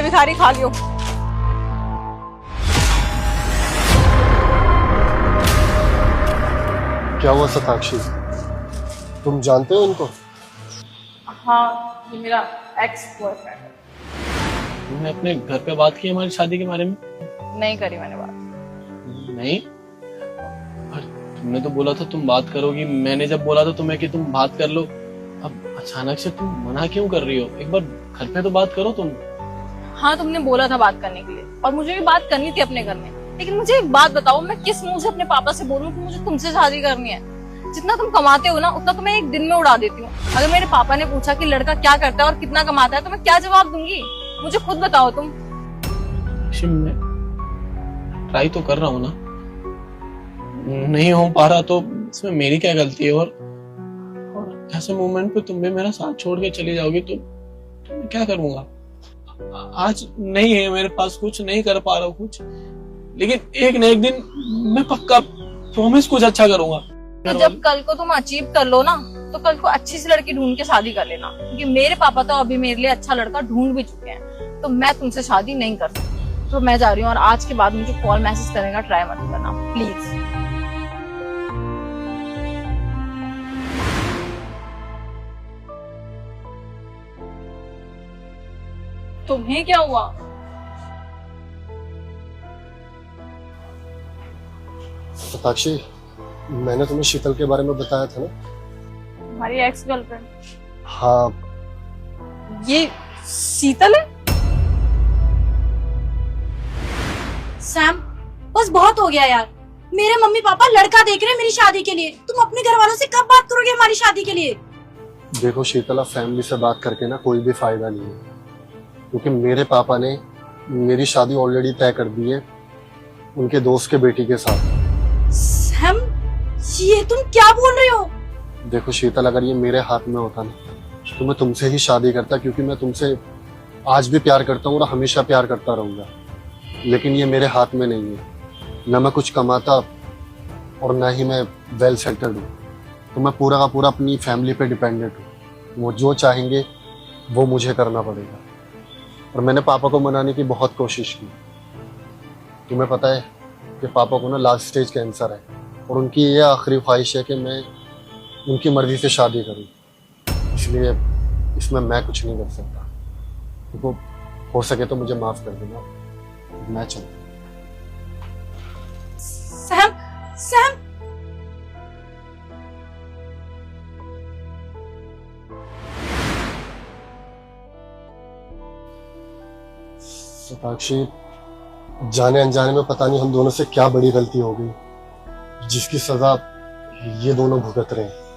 ले भिखारी, खा लियो। क्या हुआ सताक्षी, तुम जानते हो इनको? हाँ, ये मेरा एक्स बॉयफ्रेंड है। तुमने अपने घर पे बात की हमारी शादी के बारे में? नहीं करी मैंने बात। नहीं, और तुमने तो बोला था तुम बात करोगी। मैंने जब बोला था तुम्हें कि तुम बात कर लो, अब अचानक से तुम मना क्यों कर रही हो? एक बार घर पे तो बात करो तुम। हाँ, तुमने बोला था बात करने के लिए और मुझे भी बात करनी थी अपने घर में, लेकिन मुझे एक बात बताओ, मैं किस मुंह से अपने पापा से बोलूं कि मुझे तुमसे शादी करनी है? जितना तुम कमाते हो ना उतना तो मैं एक दिन में उड़ा देती हूँ। अगर मेरे पापा ने पूछा कि लड़का क्या करता है और कितना कमाता है तो मैं क्या जवाब दूंगी? मुझे खुद बताओ तुम। मैं ट्राई तो कर रहा हूँ ना, नहीं हो पा रहा तो इसमें मेरी क्या गलती है? और ऐसे मोमेंट पे तुम भी मेरा साथ छोड़ के चली जाओगी तो मैं क्या करूंगा? आज नहीं है मेरे पास कुछ, नहीं कर पा रहा हूँ कुछ, लेकिन एक न एक दिन मैं पक्का प्रॉमिस कुछ अच्छा करूंगा। तो जब कल को तुम अचीव कर लो ना तो कल को अच्छी सी लड़की ढूंढ के शादी कर लेना, क्योंकि मेरे पापा तो अभी मेरे लिए अच्छा लड़का ढूंढ भी चुके हैं, तो मैं तुमसे शादी नहीं कर सकती। तो मैं जा रही हूँ और आज के बाद मुझे कॉल मैसेज करने का ट्राई मत करना प्लीज। तुम्हें क्या हुआ? सताक्षी, मैंने तुम्हें शीतल के बारे में बताया था ना? हमारी एक्स गर्लफ्रेंड? हाँ। ये शीतल है? सैम, बस बहुत हो गया यार। मेरे मम्मी पापा लड़का देख रहे हैं मेरी शादी के लिए। तुम अपने घर वालों से कब बात करोगे हमारी शादी के लिए? देखो शीतला, फैमिली से बात करके ना कोई भी फायदा नहीं है, क्योंकि मेरे पापा ने मेरी शादी ऑलरेडी तय कर दी है उनके दोस्त के बेटी के साथ। सैम, ये तुम क्या बोल रहे हो? देखो शीतल, अगर ये मेरे हाथ में होता ना तो मैं तुमसे ही शादी करता, क्योंकि मैं तुमसे आज भी प्यार करता हूँ और हमेशा प्यार करता रहूंगा। लेकिन ये मेरे हाथ में नहीं है, न मैं कुछ कमाता और न ही मैं वेल सेटल्ड हूँ, तो मैं पूरा का पूरा अपनी फैमिली पे डिपेंडेंट हूँ। वो जो चाहेंगे वो मुझे करना पड़ेगा। और मैंने पापा को मनाने की बहुत कोशिश की। तुम्हें पता है कि पापा को ना लास्ट स्टेज कैंसर है और उनकी ये आखिरी ख्वाहिश है कि मैं उनकी मर्जी से शादी करूं, इसलिए इसमें मैं कुछ नहीं कर सकता। देखो, हो सके तो मुझे माफ कर देना, मैं चलता हूं। सैम, सैम, सताक्षी, जाने अनजाने में पता नहीं हम दोनों से क्या बड़ी गलती हो गई, जिसकी सजा ये दोनों भुगत रहे हैं।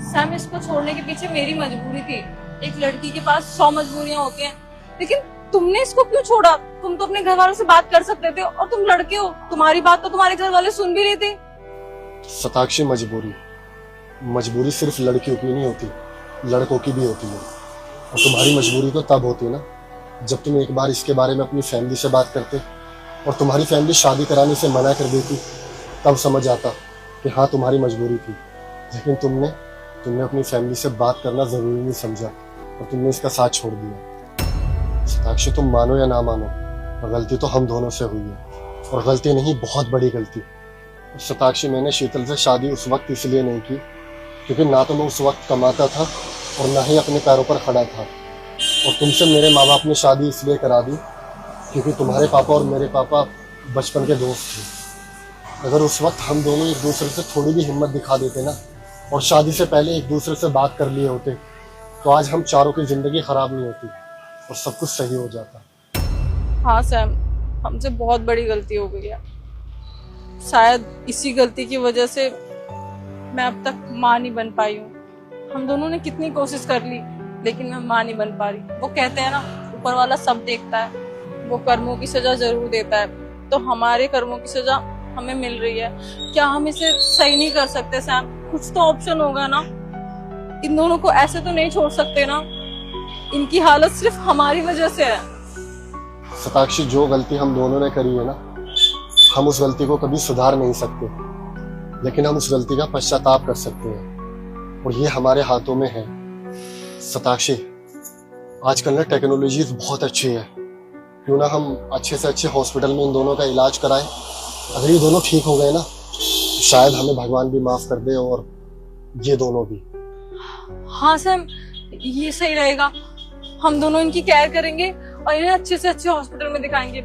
सैम, इसको छोड़ने के पीछे मेरी मजबूरी थी। एक लड़की के पास 100 मजबूरियां होती हैं, लेकिन तुमने इसको क्यों छोड़ा? तुम तो अपने घर वालों से बात कर सकते थे, और तुम लड़के हो, तुम्हारी बात तो तुम्हारे घर वाले सुन भी लेते। सताक्षी, मजबूरी सिर्फ लड़कियों की नहीं होती, लड़कों की भी होती है। और तुम्हारी मजबूरी तो तब होती ना जब तुम एक बार इसके बारे में अपनी फैमिली से बात करते और तुम्हारी फैमिली शादी कराने से मना कर देती, तब समझ आता कि हाँ तुम्हारी मजबूरी थी। लेकिन तुमने अपनी फैमिली से बात करना जरूरी नहीं समझा और तुमने इसका साथ छोड़ दिया। सताक्षी, तुम मानो या ना मानो, गलती तो हम दोनों से हुई है, और गलती नहीं, बहुत बड़ी गलती। सताक्षी, मैंने शीतल से शादी उस वक्त इसलिए नहीं की क्योंकि ना तो मैं उस वक्त कमाता था और ना ही अपने पैरों पर खड़ा था। और तुमसे मेरे माँ बाप ने शादी इसलिए करा दी क्योंकि तुम्हारे पापा और मेरे पापा बचपन के दोस्त थे। अगर उस वक्त हम दोनों एक दूसरे से थोड़ी भी हिम्मत दिखा देते ना और शादी से पहले एक दूसरे से बात कर लिए होते, तो आज हम चारों की जिंदगी खराब नहीं होती और सब कुछ सही हो जाता। हाँ सैम, हमसे बहुत बड़ी गलती हो गई है। शायद इसी गलती की वजह से मैं अब तक माँ नहीं बन पाई हूँ। हम दोनों ने कितनी कोशिश कर ली, लेकिन मैं माँ नहीं बन पा रही। वो कहते हैं ना, ऊपर वाला सब देखता है, वो कर्मों की सजा जरूर देता है। तो हमारे कर्मों की सजा हमें मिल रही है। क्या हम इसे सही नहीं कर सकते सैम? कुछ तो ऑप्शन होगा ना। इन दोनों को ऐसे तो नहीं छोड़ सकते ना। इनकी हालत सिर्फ हमारी वजह से है। सताक्षी, जो गलती हम दोनों ने करी है ना, हम उस गलती को कभी सुधार नहीं सकते, लेकिन हम उस गलती का पश्चाताप कर सकते हैं, और ये हमारे हाथों में है। सताक्षी, आजकल ना टेक्नोलॉजीज बहुत अच्छी है, क्यों ना हम अच्छे से अच्छे हॉस्पिटल में इन दोनों का इलाज कराएं। अगर ये दोनों ठीक हो गए ना, शायद हमें भगवान भी माफ कर दे और ये दोनों भी। हाँ सैम, ये सही रहेगा। हम दोनों इनकी केयर करेंगे और इन्हें अच्छे से अच्छे हॉस्पिटल में दिखाएंगे,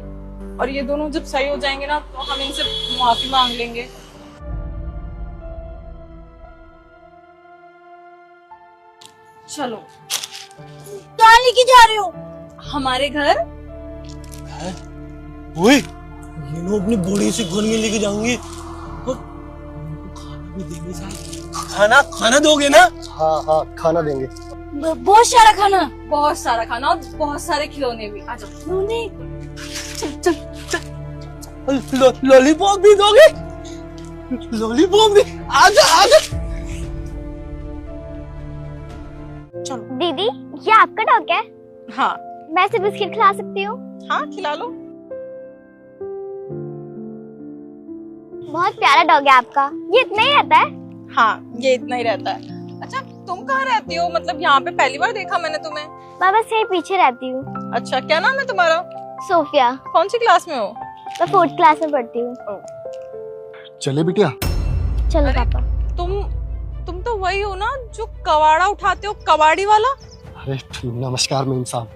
और ये दोनों जब सही हो जाएंगे ना तो हम इनसे माफी मांग लेंगे। चलो, कहाँ लेके जा रहे हो? हमारे घर। ओए, ये लोग अपनी बॉडी से घर में लेके जाएंगे और खाना भी देंगे साहब। खाना दोगे ना? हाँ हाँ, खाना देंगे। बहुत सारा खाना। बहुत सारा खाना और बहुत सारे खिलौने भी। आ जाओ। खिलौने? लॉलीपॉप भी दोगे? लॉलीपॉप भी? आजा आजा। दीदी, ये आपका डॉग है? हाँ मैं इसे बिस्किट खिला सकती हूँ? हाँ, खिला लो। बहुत प्यारा डॉग है आपका। ये इतना ही रहता है? हाँ, ये इतना ही रहता है। अच्छा, तुम कहाँ रहती हो? मतलब यहाँ पे पहली बार देखा मैंने तुम्हें। मैं बस यही पीछे रहती हूँ। अच्छा, क्या नाम है तुम्हारा? सोफिया। कौन सी क्लास में हो? मैं 4th क्लास में पढ़ती हूँ। चले बिटिया। चलो अरे, पापा। तुम तो वही हो ना जो कबाड़ा उठाते हो, कबाड़ी वाला? अरे नमस्कार मेम साहब।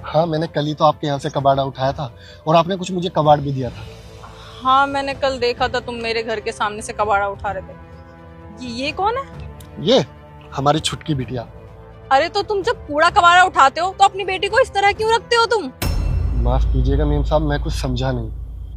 हाँ, मैंने कल ही तो आपके यहाँ से कबाड़ा उठाया था और आपने कुछ मुझे कबाड़ भी दिया था। हाँ, मैंने कल देखा था तुम मेरे घर के सामने से कबाड़ा उठा रहे थे। ये कौन है? ये हमारी छुटकी बिटिया। अरे तो तुम जब कूड़ा कबाड़ा उठाते हो तो अपनी बेटी को इस तरह क्यों रखते हो तुम? माफ कीजिएगा मेम साहब, मैं कुछ समझा नहीं।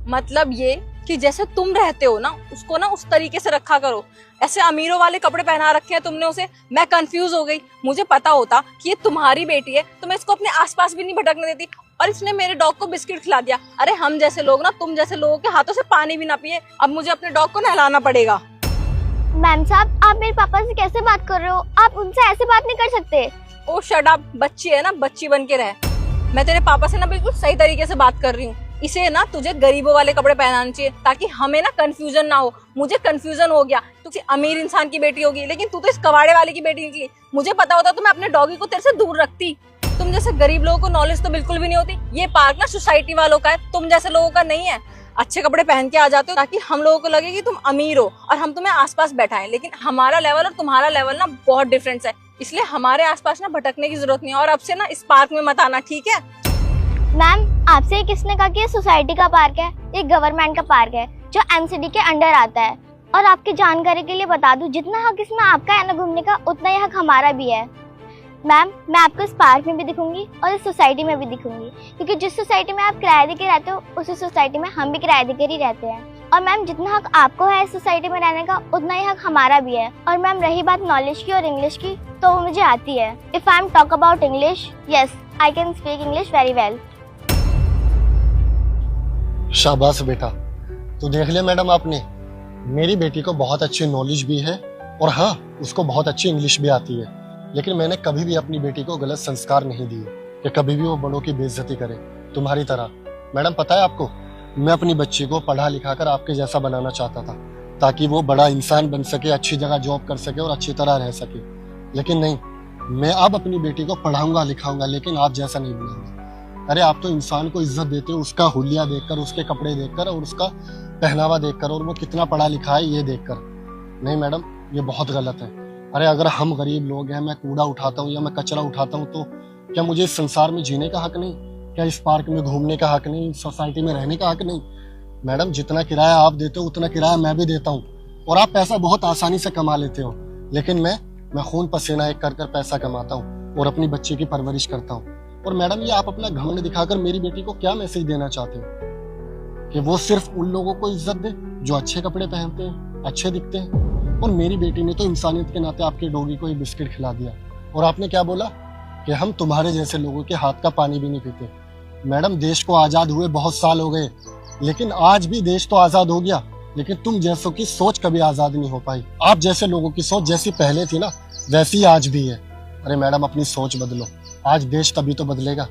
मतलब ये कि जैसे तुम रहते हो ना, उसको ना उस तरीके से रखा करो। ऐसे अमीरों वाले कपड़े पहना रखे हैं तुमने उसे। मैं कंफ्यूज हो गई। मुझे पता होता कि ये तुम्हारी बेटी है तो मैं इसको अपने आसपास भी नहीं भटकने देती, और इसने मेरे डॉग को बिस्किट खिला दिया। अरे हम जैसे लोग ना, तुम जैसे लोगों के हाथों से पानी भी ना पिए। अब मुझे अपने डॉग को नहलाना पड़ेगा। मैम साहब, आप मेरे पापा से कैसे बात कर रहे हो? आप उनसे ऐसे बात नहीं कर सकते। ओ शट अप, बच्ची है ना, बच्ची बन के रह। मैं तेरे पापा से ना बिल्कुल सही तरीके से बात कर रही हूँ। इसे ना तुझे गरीबों वाले कपड़े पहनाने चाहिए ताकि हमें ना कंफ्यूजन ना हो। मुझे कंफ्यूजन हो गया। तू किसी अमीर इंसान की बेटी होगी, लेकिन तू तो इस कबाड़े वाले की बेटी निकली। मुझे पता होता तो मैं अपने डॉगी को तेरे से दूर रखती। तुम जैसे गरीब लोगों को नॉलेज तो बिल्कुल भी नहीं होती। ये पार्क ना सोसाइटी वालों का है, तुम जैसे लोगों का नहीं है। अच्छे कपड़े पहन के आ जाते हो ताकि हम लोगों को लगे कि तुम अमीर हो और हम तुम्हें आसपास बैठाएं, लेकिन हमारा लेवल और तुम्हारा लेवल ना बहुत डिफरेंस है। इसलिए हमारे आसपास ना भटकने की जरूरत नहीं है, और अब से ना इस पार्क में मत आना, ठीक है? मैम, आपसे ये किसने कहा कि ये सोसाइटी का पार्क है? ये गवर्नमेंट का पार्क है जो एमसीडी के अंडर आता है। और आपकी जानकारी के लिए बता दूं, जितना हक इसमें आपका है ना घूमने का, उतना ही हक हमारा भी है। मैम, मैं आपको इस पार्क में भी दिखूंगी और इस सोसाइटी में भी दिखूंगी, क्योंकि जिस सोसाइटी में आप किराए देके रहते हो उसी सोसाइटी में हम भी किराए देकर ही रहते हैं। और मैम, जितना हक आपको है इस सोसाइटी में रहने का, उतना ही हक हमारा भी है। और मैम, रही बात नॉलेज की और इंग्लिश की, तो वो मुझे आती है। If I am talk about English, yes, I can speak English very well. शाबाश बेटा। तो देख लिया मैडम आपने, मेरी बेटी को बहुत अच्छी नॉलेज भी है और हाँ, उसको बहुत अच्छी इंग्लिश भी आती है। लेकिन मैंने कभी भी अपनी बेटी को गलत संस्कार नहीं दिए कि कभी भी वो बड़ों की बेइज्जती करे तुम्हारी तरह। मैडम पता है आपको, मैं अपनी बच्ची को पढ़ा लिखा कर आपके जैसा बनाना चाहता था ताकि वो बड़ा इंसान बन सके, अच्छी जगह जॉब कर सके और अच्छी तरह रह सके। लेकिन नहीं, मैं अब अपनी बेटी को पढ़ाऊंगा लिखाऊंगा, लेकिन आप जैसा नहीं बनाऊंगा। अरे आप तो इंसान को इज्जत देते हो उसका हुलिया देखकर, उसके कपड़े देखकर और उसका पहनावा देखकर, और वो कितना पढ़ा लिखा है ये देखकर। नहीं मैडम, ये बहुत गलत है। अरे अगर हम गरीब लोग हैं, मैं कूड़ा उठाता हूँ या मैं कचरा उठाता हूँ, तो क्या मुझे इस संसार में जीने का हक नहीं? क्या इस पार्क में घूमने का हक नहीं? इस सोसाइटी में रहने का हक नहीं? मैडम, जितना किराया आप देते हो उतना किराया मैं भी देता हूँ, और आप पैसा बहुत आसानी से कमा लेते हो। लेकिन मैं खून पसीना एक कर कर पैसा कमाता हूँ और अपनी बच्ची की परवरिश करता हूँ। और मैडम, ये आप अपना घमंड दिखाकर मेरी बेटी को क्या मैसेज देना चाहते हो? कि वो सिर्फ उन लोगों को इज्जत दे जो अच्छे कपड़े पहनते हैं, अच्छे दिखते हैं। और मेरी बेटी ने तो इंसानियत के नाते आपके डॉगी को ये बिस्किट खिला दिया, और आपने क्या बोला कि हम तुम्हारे जैसे लोगों के हाथ का पानी भी नहीं पीते। मैडम, देश को आजाद हुए बहुत साल हो गए, लेकिन आज भी देश तो आजाद हो गया, लेकिन तुम जैसों की सोच कभी आजाद नहीं हो पाई। आप जैसे लोगों की सोच जैसी पहले थी ना, वैसी आज भी है। अरे मैडम, अपनी सोच बदलो, आज देश तभी तो बदलेगा।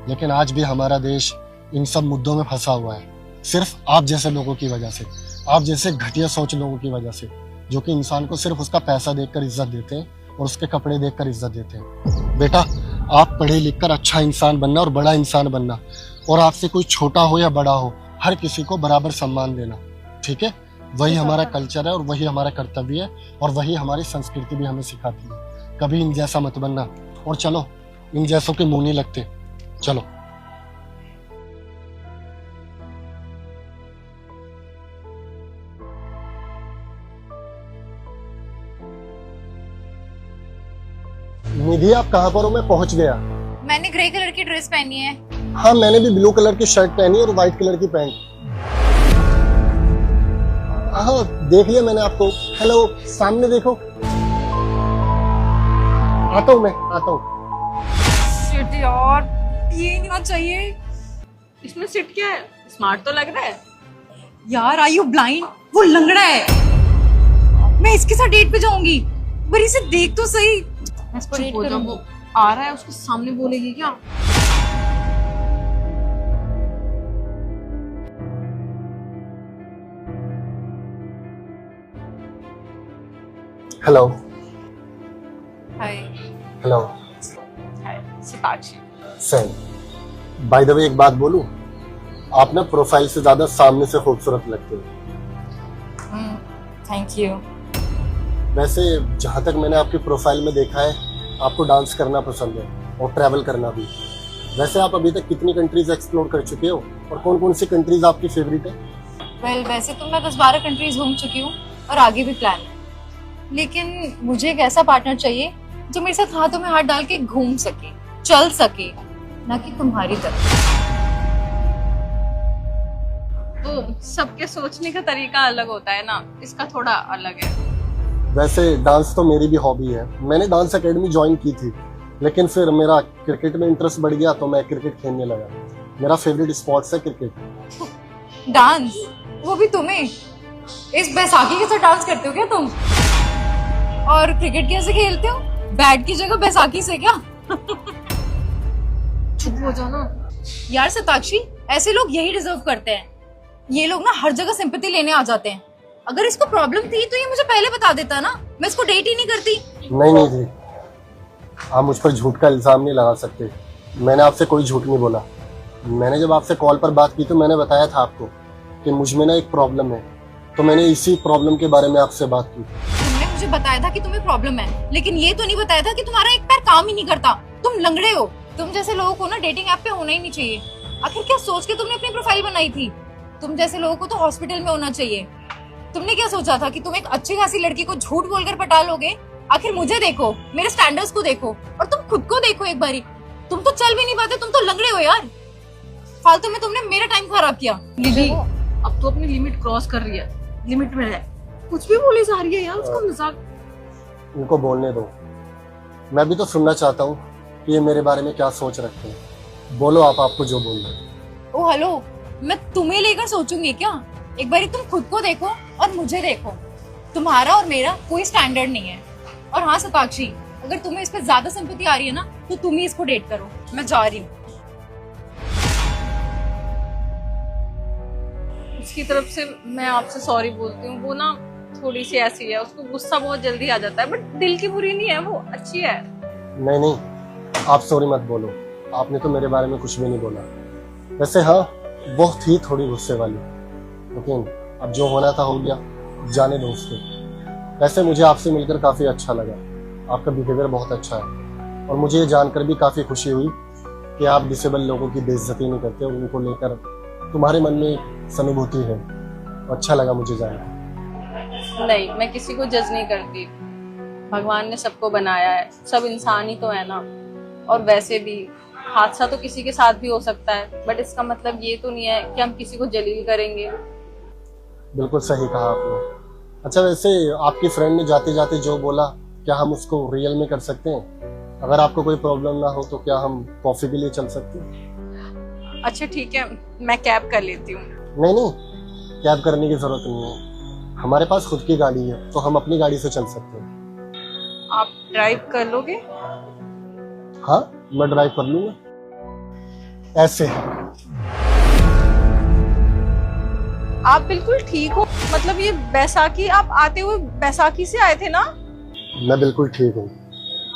लेकिन आज भी हमारा देश इन सब मुद्दों में फंसा हुआ है, सिर्फ आप जैसे लोगों की वजह से, आप जैसे घटिया सोच लोगों की वजह से, जो कि इंसान को सिर्फ उसका पैसा देखकर इज्जत देते हैं और उसके कपड़े देखकर इज्जत देते हैं। बेटा, आप पढ़े लिख कर अच्छा इंसान बनना और बड़ा इंसान बनना, और आपसे कोई छोटा हो या बड़ा हो, हर किसी को बराबर सम्मान देना, ठीक है? वही हमारा कल्चर है और वही हमारा कर्तव्य है और वही हमारी संस्कृति भी हमें सिखाती है। कभी इन जैसा मत बनना, और चलो इन जैसों के मुंह नहीं लगते, चलो। निधि, आप कहाँ पर हो? मैं पहुंच गया। मैंने ग्रे कलर की ड्रेस पहनी है। हाँ, मैंने भी ब्लू कलर की शर्ट पहनी और व्हाइट कलर की पैंट। हाँ, देख लिया मैंने आपको। हेलो, सामने देखो। आता हूँ, मैं आता हूँ। शिट यार, ये नहीं होना चाहिए। इसमें सिट क्या है? स्मार्ट तो लग रहा है यार, आर यू ब्लाइंड? वो लंगड़ा है। मैं इसके साथ डेट पे जाऊंगी। बड़ी से देख तो सही। चुप हो जा, वो आ रहा है, उसके सामने बोलेगी क्या? Hello. Hi. Hello. Hi Sitakshi. Sam, by the way एक बात बोलूं, आप ना प्रोफाइल से ज्यादा सामने से खूबसूरत लगते हो। Thank you. वैसे जहां तक मैंने आपकी प्रोफाइल में देखा है, आपको डांस करना पसंद है और ट्रैवल करना भी। वैसे आप अभी तक कितनी कंट्रीज एक्सप्लोर कर चुके हो और कौन कौन सी कंट्रीज आपकी फेवरेट है? वैसे तो मैं 10-12 कंट्रीज घूम चुकी हूँ और आगे भी प्लान है, लेकिन मुझे एक ऐसा पार्टनर चाहिए जो मेरे साथ हाथों में हाथ डाल के घूम सके, चल सके, ना कि तुम्हारी तरह। तो सबके सोचने का तरीका अलग होता है ना, इसका थोड़ा अलग है। वैसे डांस तो मेरी भी हॉबी है। मैंने डांस एकेडमी ज्वाइन की थी, लेकिन फिर मेरा क्रिकेट में इंटरेस्ट बढ़ गया तो मैं क्रिकेट खेलने लगा। मेरा फेवरेट स्पोर्ट्स है क्रिकेट। डांस, वो भी तुम्हें? इस बैसाखी के साथ डांस करते हो क्या तुम? और क्रिकेट कैसे खेलते हो? बैट की जगह बैसाखी से क्या? चुप हो जाओ ना यार सताक्षी, ऐसे लोग यही डिजर्व करते हैं। ये लोग ना हर जगह सिंपैथी लेने आ जाते हैं। अगर इसको प्रॉब्लम थी तो ये मुझे पहले बता देता ना, मैं इसको डेट ही नहीं करती। नहीं जी, आप मुझ पर झूठ का इल्जाम नहीं लगा सकते। मैंने आपसे कोई झूठ नहीं बोला। मैंने जब आपसे कॉल पर बात की तो मैंने बताया था आपको कि मुझ में ना एक प्रॉब्लम है, तो मैंने इसी प्रॉब्लम के बारे में आपसे बात की। तुमने मुझे बताया था कि तुम्हें प्रॉब्लम है, लेकिन ये तो नहीं बताया था कि तुम्हारा एक पैर काम ही नहीं करता, तुम लंगड़े हो। तुम जैसे लोगों को ना डेटिंग ऐप पे होना ही नहीं चाहिए। आखिर क्या सोच के तुमने अपनी प्रोफाइल बनाई थी? तुम जैसे लोगों को तो हॉस्पिटल में होना चाहिए। तुमने क्या सोचा था कि तुम एक अच्छी खासी लड़की को झूठ बोलकर पटा लोगे? आखिर मुझे देखो, मेरे स्टैंडर्ड्स को देखो, और तुम खुद को देखो एक बारी। तुम तो चल भी नहीं पाते, तुम तो लंगड़े हो यार। फालतू में तुमने मेरा टाइम खराब किया। निधि, अब तो अपनी लिमिट क्रॉस कर रही है। लिमिट में है, कुछ भी बोली जा रही है यार, उसका मजाक। इनको बोलने दो, मैं भी तो सुनना चाहता हूँ कि ये मेरे बारे में क्या सोच रखते हैं। बोलो आप, आपको जो बोलना है। ओ हेलो, मैं तुम्हें लेकर सोचूंगी क्या? एक बारी तुम खुद को देखो और मुझे देखो। तुम्हारा और मेरा कोई स्टैंडर्ड नहीं है। और हाँ सताक्षी, अगर तुम्हें इस पे ज्यादा सिंपैथी आ रही है ना, तो तुम ही इसको डेट करो। मैं जा रही हूँ। उसकी तरफ से मैं आपसे सॉरी बोलती हूँ। वो ना थोड़ी सी ऐसी है, उसको गुस्सा बहुत जल्दी आ जाता है, बट दिल की बुरी नहीं है, वो अच्छी है। नहीं, आप सॉरी मत बोलो। आपने तो मेरे बारे में कुछ भी नहीं बोला। वैसे हाँ, बहुत ही थोड़ी गुस्से वाली, लेकिन अब जो होना था हो गया, जाने दो उसको। वैसे मुझे आपसे मिलकर काफ़ी अच्छा लगा। आपका बिहेवियर बहुत अच्छा है और मुझे ये जानकर भी काफ़ी खुशी हुई कि आप डिसेबल लोगों की बेइज्जती नहीं करते और उनको लेकर तुम्हारे मन में सहानुभूति है। अच्छा लगा मुझे जानकर। नहीं, मैं किसी को जज नहीं करती। भगवान ने सबको बनाया है, सब इंसान ही तो है ना। और वैसे भी हादसा तो किसी के साथ भी हो सकता है, बट इसका मतलब ये तो नहीं है कि हम किसी को जलील करेंगे। बिल्कुल सही कहा आपने। अच्छा, वैसे आपकी फ्रेंड ने जाते जाते जो बोला, क्या हम उसको रियल में कर सकते हैं? अगर आपको कोई प्रॉब्लम ना हो तो क्या हम कॉफी के लिए चल सकते हैं? अच्छा ठीक है, मैं कैब कर लेती हूँ। नहीं, कैब करने की जरूरत नहीं है। हमारे पास खुद की गाड़ी है, तो हम अपनी गाड़ी से चल सकते हैं। आप ड्राइव कर लोगे? हाँ, मैं ड्राइव कर लूंगा। ऐसे आप बिल्कुल ठीक हो? मतलब ये बैसाखी, आप आते हुए बैसाखी से आए थे ना? मैं बिल्कुल ठीक हूँ।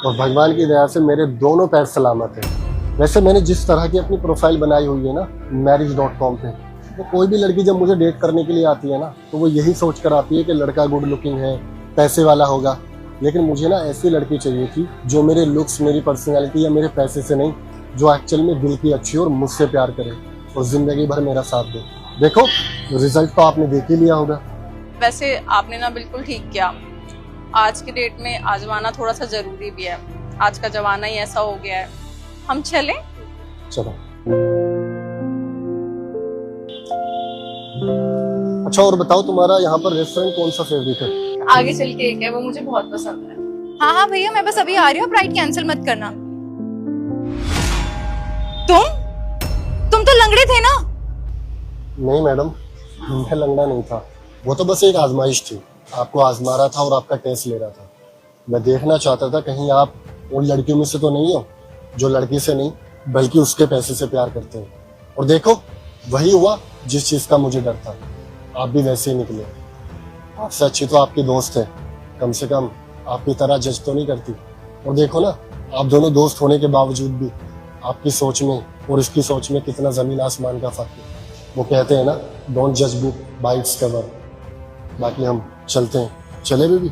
और भगवान की दया से मेरे दोनों पैर सलामत हैं। वैसे मैंने जिस तरह की अपनी प्रोफाइल बनाई हुई है ना marriage.com पे, तो कोई भी लड़की जब मुझे डेट करने के लिए आती है ना, तो वो यही सोच कर आती है कि लड़का गुड लुकिंग है, पैसे वाला होगा। लेकिन मुझे ना ऐसी लड़की चाहिए थी जो मेरे लुक्स, मेरी पर्सनैलिटी या मेरे पैसे से नहीं, जो एक्चुअल में दिल की अच्छी और मुझसे प्यार करे और जिंदगी भर मेरा साथ दे। देखो रिजल्ट तो आपने देख ही लिया होगा। वैसे आपने ना बिल्कुल ठीक किया। आज की डेट में आजमाना थोड़ा सा जरूरी भी है। आज का जमाना ही ऐसा हो गया है। हम चलें? चलो। अच्छा और बताओ, तुम्हारा यहाँ पर रेस्टोरेंट कौन सा फेवरेट है? आगे चल के एक है, वो मुझे बहुत पसंद है। हाँ हाँ भैया, मैं बस अभी आ रही हूँ, राइड कैंसिल मत करना। तुम तो लंगड़े थे ना? नहीं मैडम, मैं लंगड़ा नहीं था। वो तो बस एक आजमाइश थी। आपको आजमा रहा था और आपका टेस्ट ले रहा था। मैं देखना चाहता था कहीं आप उन लड़कियों में से तो नहीं हो जो लड़की से नहीं बल्कि उसके पैसे से प्यार करते हैं। और देखो वही हुआ जिस चीज का मुझे डर था। आप भी वैसे ही निकले। आपसे अच्छी तो आपकी दोस्त है, कम से कम आपकी तरह जज तो नहीं करती। और देखो ना, आप दोनों दोस्त होने के बावजूद भी आपकी सोच में और इसकी सोच में कितना जमीन आसमान का फर्क है। वो कहते हैं ना, डोंट जज बुक बाय इट्स कवर। बाकी हम चलते हैं। चले बेबी?